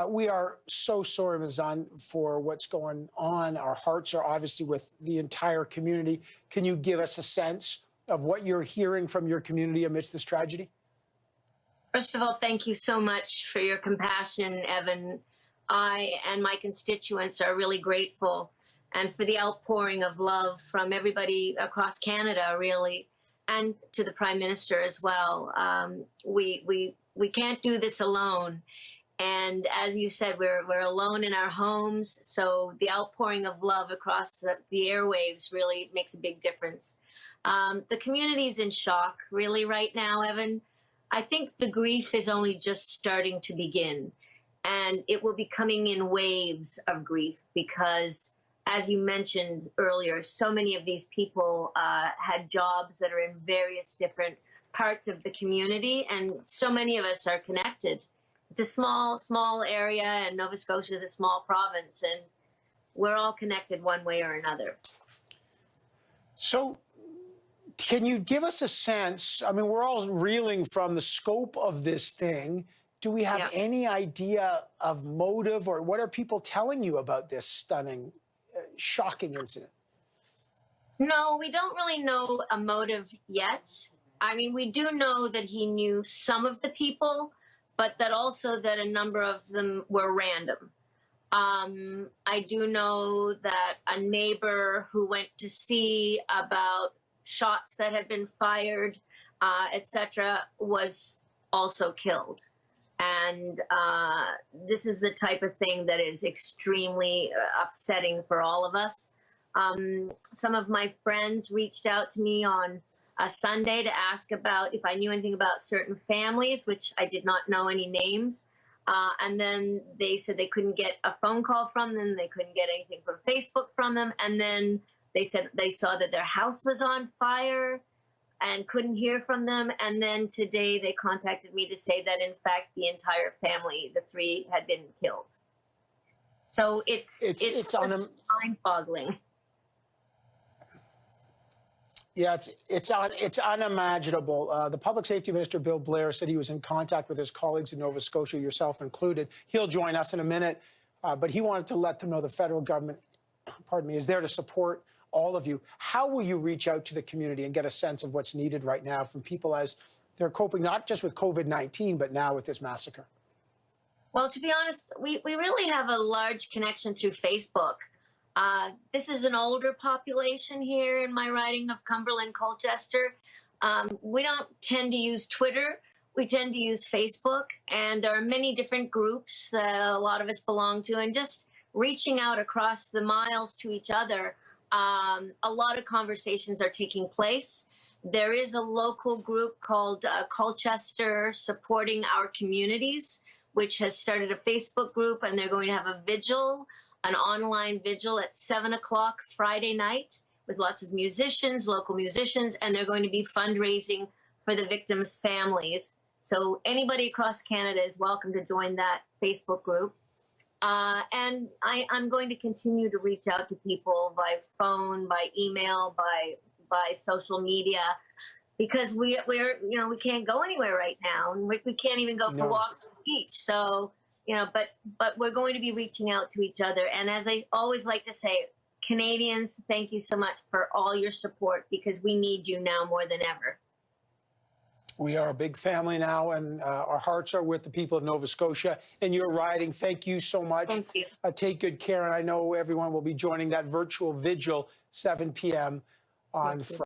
We are so sorry, Ms. Zahn, for what's going on. Our hearts are obviously with the entire community. Can you give us a sense of what you're hearing from your community amidst this tragedy? First of all, thank you so much for your compassion, Evan. I and my constituents are really grateful, and for the outpouring of love from everybody across Canada, really, and to the Prime Minister as well. We can't do this alone. And as you said, we're alone in our homes. So the outpouring of love across the airwaves really makes a big difference. The community's in shock really right now, Evan. I think the grief is only just starting to begin, and it will be coming in waves of grief because, as you mentioned earlier, so many of these people had jobs that are in various different parts of the community, and so many of us are connected. It's a small area, and Nova Scotia is a small province, and we're all connected one way or another. So can you give us a sense? I mean, we're all reeling from the scope of this thing. Do we have any idea of motive, or what are people telling you about this stunning, shocking incident? No, we don't really know a motive yet. I mean, we do know that he knew some of the people, but that also that a number of them were random. I do know that a neighbor who went to see about shots that had been fired, etc., was also killed. And this is the type of thing that is extremely upsetting for all of us. Some of my friends reached out to me on a Sunday to ask about if I knew anything about certain families, which I did not know any names. And then they said they couldn't get a phone call from them. They couldn't get anything from Facebook from them. And then they said they saw that their house was on fire and couldn't hear from them. And then today they contacted me to say that, in fact, the entire family, the three, had been killed. So it's mind-boggling. Yeah, it's unimaginable. The Public Safety Minister, Bill Blair, said he was in contact with his colleagues in Nova Scotia, yourself included. He'll join us in a minute, but he wanted to let them know the federal government, pardon me, is there to support all of you. How will you reach out to the community and get a sense of what's needed right now from people as they're coping not just with COVID-19, but now with this massacre? Well, to be honest, we really have a large connection through Facebook. This is an older population here in my riding of Cumberland, Colchester. We don't tend to use Twitter. We tend to use Facebook, and there are many different groups that a lot of us belong to, and just reaching out across the miles to each other. A lot of conversations are taking place. There is a local group called Colchester Supporting Our Communities, which has started a Facebook group, and they're going to have a vigil, an online vigil at 7 o'clock Friday night with lots of musicians, local musicians, and they're going to be fundraising for the victims' families. So anybody across Canada is welcome to join that Facebook group. And I'm going to continue to reach out to people by phone, by email, by social media, because we can't go anywhere right now, and we can't even go for walks on the beach. So, but we're going to be reaching out to each other. And as I always like to say, Canadians, thank you so much for all your support, because we need you now more than ever. We are a big family now, and our hearts are with the people of Nova Scotia and your riding. Thank you so much. Thank you. Take good care, and I know everyone will be joining that virtual vigil, 7 p.m. on Friday.